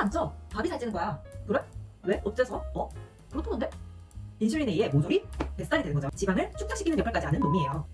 안 쪄. 밥이 살찌는 거야. 그래? 왜? 어째서? 그렇다던데? 인슐린에 의해 모조리 뱃살이 되는 거죠. 지방을 축적시키는 역할까지 하는 놈이에요.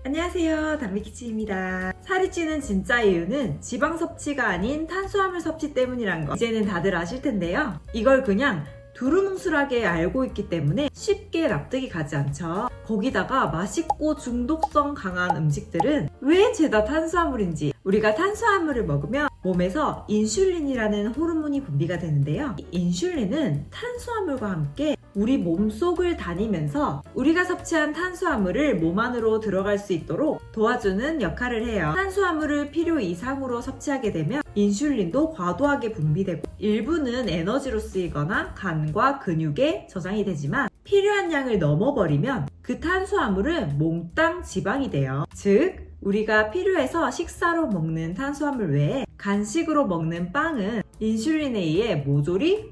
안녕하세요, 담비키치입니다. 살이 찌는 진짜 이유는 지방 섭취가 아닌 탄수화물 섭취 때문이란 거 이제는 다들 아실 텐데요. 이걸 그냥 두루뭉술하게 알고 있기 때문에 쉽게 납득이 가지 않죠. 거기다가 맛있고 중독성 강한 음식들은 왜 죄다 탄수화물인지. 우리가 탄수화물을 먹으면 몸에서 인슐린이라는 호르몬이 분비가 되는데요. 이 인슐린은 탄수화물과 함께 우리 몸속을 다니면서 우리가 섭취한 탄수화물을 몸 안으로 들어갈 수 있도록 도와주는 역할을 해요. 탄수화물을 필요 이상으로 섭취하게 되면 인슐린도 과도하게 분비되고 일부는 에너지로 쓰이거나 간과 근육에 저장이 되지만 필요한 양을 넘어버리면 그 탄수화물은 몽땅 지방이 돼요. 즉 우리가 필요해서 식사로 먹는 탄수화물 외에 간식으로 먹는 빵은 인슐린에 의해 모조리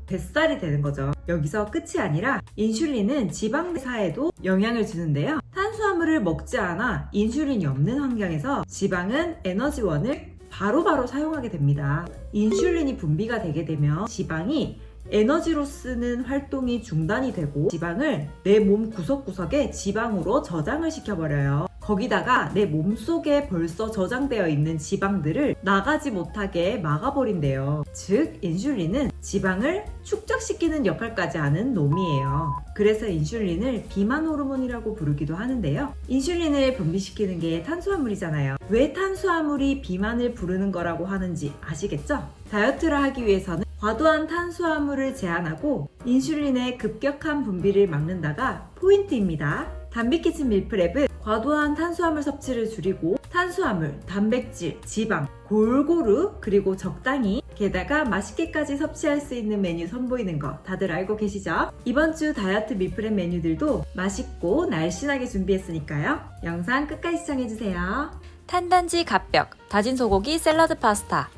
뱃살이 되는 거죠. 여기서 끝이 아니라 인슐린은 지방대사에도 영향을 주는데요. 탄수화물을 먹지 않아 인슐린이 없는 환경에서 지방은 에너지원을 바로바로 사용하게 됩니다. 인슐린이 분비가 되게 되면 지방이 에너지로 쓰는 활동이 중단이 되고 지방을 내 몸 구석구석에 지방으로 저장을 시켜버려요. 거기다가 내 몸속에 벌써 저장되어 있는 지방들을 나가지 못하게 막아버린대요. 즉 인슐린은 지방을 축적시키는 역할까지 하는 놈이에요. 그래서 인슐린을 비만 호르몬이라고 부르기도 하는데요. 인슐린을 분비시키는 게 탄수화물이잖아요. 왜 탄수화물이 비만을 부르는 거라고 하는지 아시겠죠? 다이어트를 하기 위해서는 과도한 탄수화물을 제한하고 인슐린의 급격한 분비를 막는다가 포인트입니다. 담비키친 밀프렙은 과도한 탄수화물 섭취를 줄이고 탄수화물, 단백질, 지방 골고루 그리고 적당히 게다가 맛있게까지 섭취할 수 있는 메뉴 선보이는 거 다들 알고 계시죠? 이번 주 다이어트 밀프렙 메뉴들도 맛있고 날씬하게 준비했으니까요. 영상 끝까지 시청해주세요. 탄단지 갓벽, 다진 소고기 샐러드 파스타.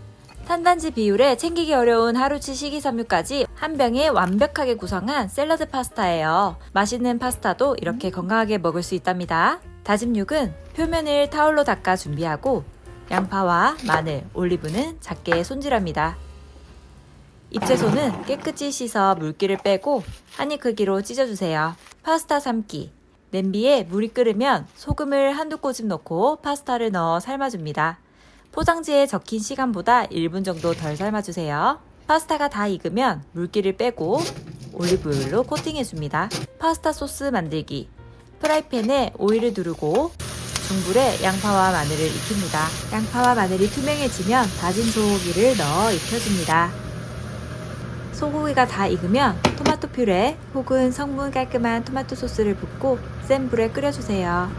탄단지 비율에 챙기기 어려운 하루치 식이섬유까지 한 병에 완벽하게 구성한 샐러드 파스타예요. 맛있는 파스타도 이렇게 건강하게 먹을 수 있답니다. 다짐 육은 표면을 타올로 닦아 준비하고 양파와 마늘, 올리브는 작게 손질합니다. 잎채소는 깨끗이 씻어 물기를 빼고 한 입 크기로 찢어주세요. 파스타 삶기. 냄비에 물이 끓으면 소금을 한두 꼬집 넣고 파스타를 넣어 삶아줍니다. 포장지에 적힌 시간보다 1분 정도 덜 삶아주세요. 파스타가 다 익으면 물기를 빼고 올리브오일로 코팅해줍니다. 파스타 소스 만들기. 프라이팬에 오일을 두르고 중불에 양파와 마늘을 익힙니다. 양파와 마늘이 투명해지면 다진 소고기를 넣어 익혀줍니다. 소고기가 다 익으면 토마토 퓨레 혹은 성분 깔끔한 토마토 소스를 붓고 센 불에 끓여주세요.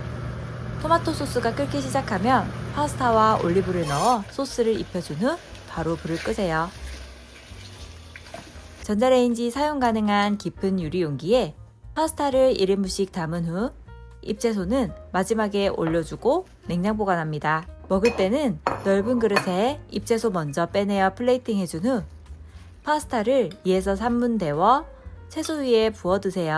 토마토 소스가 끓기 시작하면 파스타와 올리브를 넣어 소스를 입혀준 후 바로 불을 끄세요. 전자레인지 사용 가능한 깊은 유리 용기에 파스타를 1인분씩 담은 후 잎채소는 마지막에 올려주고 냉장 보관합니다. 먹을 때는 넓은 그릇에 잎채소 먼저 빼내어 플레이팅 해준 후 파스타를 2에서 3분 데워 채소 위에 부어 드세요.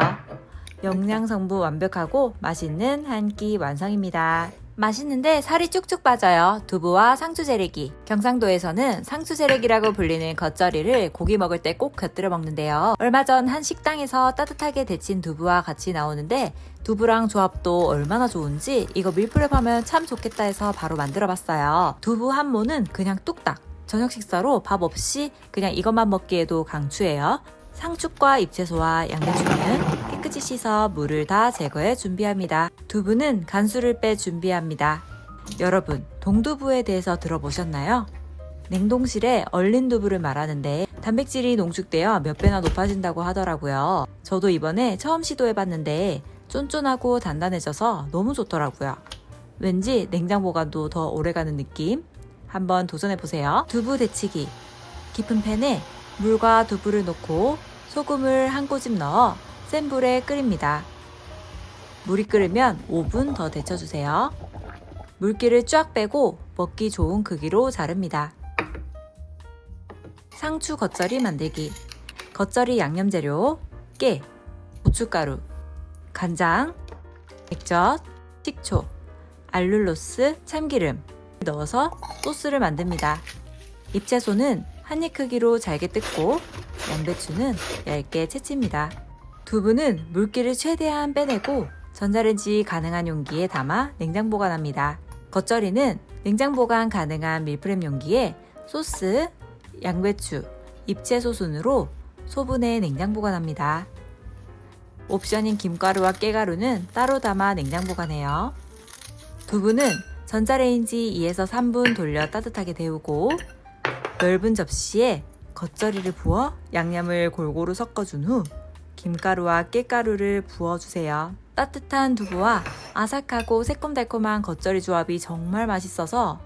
영양 성분 완벽하고 맛있는 한 끼 완성입니다. 맛있는데 살이 쭉쭉 빠져요. 두부와 상추 재래기. 경상도에서는 상추 재래기라고 불리는 겉절이를 고기 먹을 때 꼭 곁들여 먹는데요. 얼마 전 한 식당에서 따뜻하게 데친 두부와 같이 나오는데 두부랑 조합도 얼마나 좋은지 이거 밀프렙 하면 참 좋겠다 해서 바로 만들어 봤어요. 두부 한 모는 그냥 뚝딱 저녁 식사로 밥 없이 그냥 이것만 먹기에도 강추예요. 상추과 잎채소와 양배추는 깨끗이 씻어 물을 다 제거해 준비합니다. 두부는 간수를 빼 준비합니다. 여러분, 동두부에 대해서 들어보셨나요? 냉동실에 얼린 두부를 말하는데 단백질이 농축되어 몇 배나 높아진다고 하더라고요. 저도 이번에 처음 시도해봤는데 쫀쫀하고 단단해져서 너무 좋더라고요. 왠지 냉장 보관도 더 오래가는 느낌? 한번 도전해보세요. 두부 데치기. 깊은 팬에 물과 두부를 넣고 소금을 한 꼬집 넣어 센 불에 끓입니다. 물이 끓으면 5분 더 데쳐주세요. 물기를 쫙 빼고 먹기 좋은 크기로 자릅니다. 상추 겉절이 만들기. 겉절이 양념 재료 깨, 고춧가루, 간장, 액젓, 식초, 알룰로스, 참기름 넣어서 소스를 만듭니다. 잎채소는 한입 크기로 잘게 뜯고 양배추는 얇게 채칩니다. 두부는 물기를 최대한 빼내고 전자레인지 가능한 용기에 담아 냉장 보관합니다. 겉절이는 냉장 보관 가능한 밀프렙 용기에 소스, 양배추, 잎채소 순으로 소분해 냉장 보관합니다. 옵션인 김가루와 깨가루는 따로 담아 냉장 보관해요. 두부는 전자레인지 2에서 3분 돌려 따뜻하게 데우고 넓은 접시에 겉절이를 부어 양념을 골고루 섞어준 후 김가루와 깨가루를 부어주세요. 따뜻한 두부와 아삭하고 새콤달콤한 겉절이 조합이 정말 맛있어서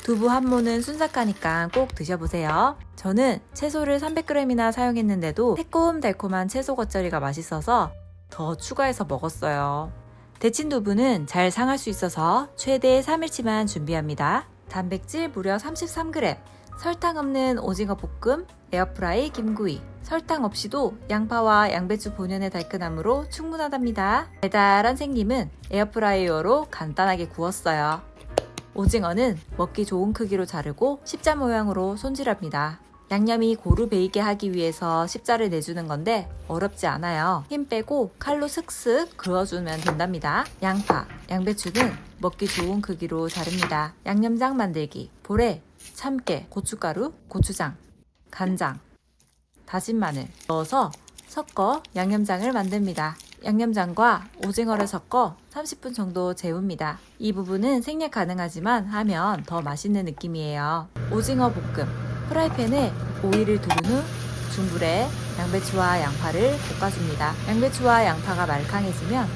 두부 한 모는 순삭하니까 꼭 드셔보세요. 저는 채소를 300g이나 사용했는데도 새콤달콤한 채소 겉절이가 맛있어서 더 추가해서 먹었어요. 데친 두부는 잘 상할 수 있어서 최대 3일치만 준비합니다. 단백질 무려 33g, 설탕 없는 오징어 볶음, 에어프라이 김구이, 설탕 없이도 양파와 양배추 본연의 달큰함으로 충분하답니다. 달달한 생김은 에어프라이어로 간단하게 구웠어요. 오징어는 먹기 좋은 크기로 자르고 십자 모양으로 손질합니다. 양념이 고루 배이게 하기 위해서 십자를 내주는 건데 어렵지 않아요. 힘 빼고 칼로 슥슥 그어주면 된답니다. 양파, 양배추는 먹기 좋은 크기로 자릅니다. 양념장 만들기. 볼에 참깨, 고춧가루, 고추장, 간장, 다진 마늘 넣어서 섞어 양념장을 만듭니다. 양념장과 오징어를 섞어 30분 정도 재웁니다. 이 부분은 생략 가능하지만 하면 더 맛있는 느낌이에요. 오징어 볶음. 프라이팬에 오일을 두른 후 중불에 양배추와 양파를 볶아줍니다. 양배추와 양파가 말캉해지면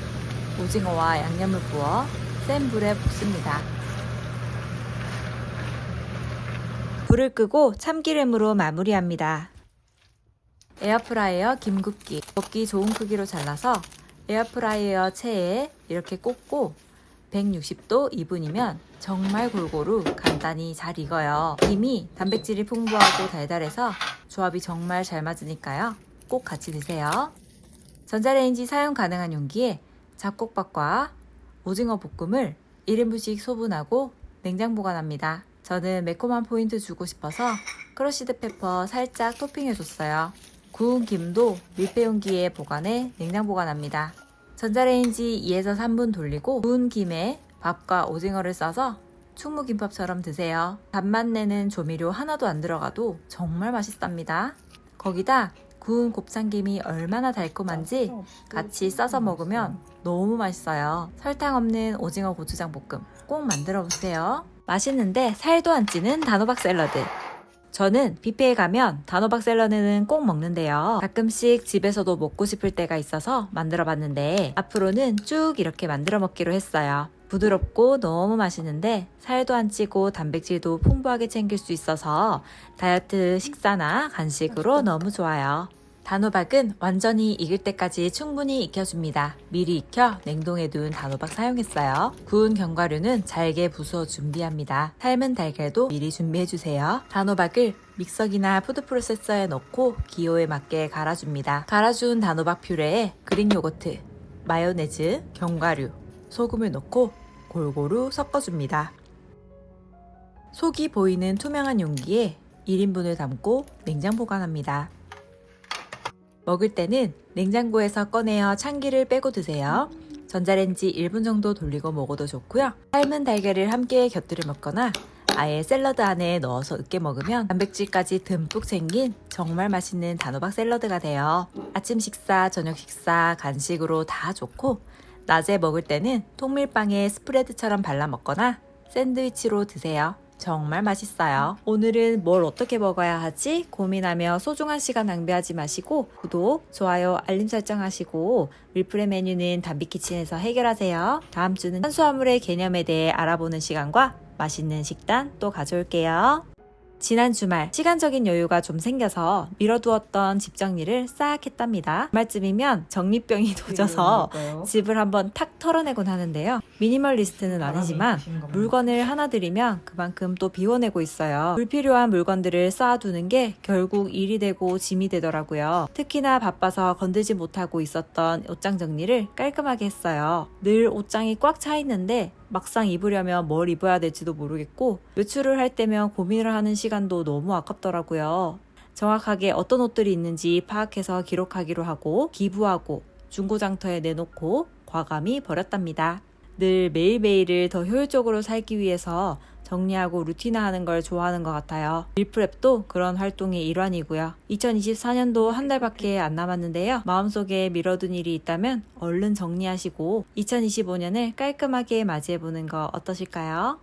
오징어와 양념을 부어 센 불에 볶습니다. 불을 끄고 참기름으로 마무리합니다. 에어프라이어 김국기. 먹기 좋은 크기로 잘라서 에어프라이어 체에 이렇게 꽂고 160도 2분이면 정말 골고루 간단히 잘 익어요. 김이 단백질이 풍부하고 달달해서 조합이 정말 잘 맞으니까요. 꼭 같이 드세요. 전자레인지 사용 가능한 용기에 잡곡밥과 오징어 볶음을 1인분씩 소분하고 냉장 보관합니다. 저는 매콤한 포인트 주고 싶어서 크러쉬드 페퍼 살짝 토핑해줬어요. 구운 김도 밀폐 용기에 보관해 냉장 보관합니다. 전자레인지 2에서 3분 돌리고 구운 김에 밥과 오징어를 싸서 충무김밥처럼 드세요. 단맛 내는 조미료 하나도 안 들어가도 정말 맛있답니다. 거기다 구운 곱창김이 얼마나 달콤한지 같이 싸서 먹으면 너무 맛있어요. 설탕 없는 오징어 고추장 볶음 꼭 만들어 보세요. 맛있는데 살도 안 찌는 단호박 샐러드. 저는 뷔페에 가면 단호박 샐러드는 꼭 먹는데요. 가끔씩 집에서도 먹고 싶을 때가 있어서 만들어 봤는데 앞으로는 쭉 이렇게 만들어 먹기로 했어요. 부드럽고 너무 맛있는데 살도 안 찌고 단백질도 풍부하게 챙길 수 있어서 다이어트 식사나 간식으로 너무 좋아요. 단호박은 완전히 익을 때까지 충분히 익혀줍니다. 미리 익혀 냉동해 둔 단호박 사용했어요. 구운 견과류는 잘게 부수어 준비합니다. 삶은 달걀도 미리 준비해주세요. 단호박을 믹서기나 푸드프로세서에 넣고 기호에 맞게 갈아줍니다. 갈아준 단호박 퓨레에 그릭 요거트, 마요네즈, 견과류, 소금을 넣고 골고루 섞어줍니다. 속이 보이는 투명한 용기에 1인분을 담고 냉장 보관합니다. 먹을 때는 냉장고에서 꺼내어 찬기를 빼고 드세요. 전자레인지 1분 정도 돌리고 먹어도 좋고요. 삶은 달걀을 함께 곁들여 먹거나 아예 샐러드 안에 넣어서 으깨 먹으면 단백질까지 듬뿍 챙긴 정말 맛있는 단호박 샐러드가 돼요. 아침 식사, 저녁 식사, 간식으로 다 좋고 낮에 먹을 때는 통밀빵에 스프레드처럼 발라 먹거나 샌드위치로 드세요. 정말 맛있어요. 오늘은 뭘 어떻게 먹어야 하지? 고민하며 소중한 시간 낭비하지 마시고 구독, 좋아요, 알림 설정하시고 밀프렙 메뉴는 단비키친에서 해결하세요. 다음 주는 탄수화물의 개념에 대해 알아보는 시간과 맛있는 식단 또 가져올게요. 지난 주말 시간적인 여유가 좀 생겨서 미뤄두었던 집 정리를 싹 했답니다. 주말쯤이면 정리병이 도져서 집을 한번 탁 털어내곤 하는데요. 미니멀리스트는 아니지만 물건을 하나 들이면 그만큼 또 비워내고 있어요. 불필요한 물건들을 쌓아두는 게 결국 일이 되고 짐이 되더라고요. 특히나 바빠서 건들지 못하고 있었던 옷장 정리를 깔끔하게 했어요. 늘 옷장이 꽉 차 있는데 막상 입으려면 뭘 입어야 될지도 모르겠고 외출을 할 때면 고민을 하는 시간도 너무 아깝더라고요. 정확하게 어떤 옷들이 있는지 파악해서 기록하기로 하고 기부하고 중고장터에 내놓고 과감히 버렸답니다. 늘 매일매일을 더 효율적으로 살기 위해서 정리하고 루틴화하는 걸 좋아하는 것 같아요. 밀프렙도 그런 활동의 일환이고요. 2024년도 한 달밖에 안 남았는데요. 마음속에 미뤄둔 일이 있다면 얼른 정리하시고 2025년을 깔끔하게 맞이해보는 거 어떠실까요?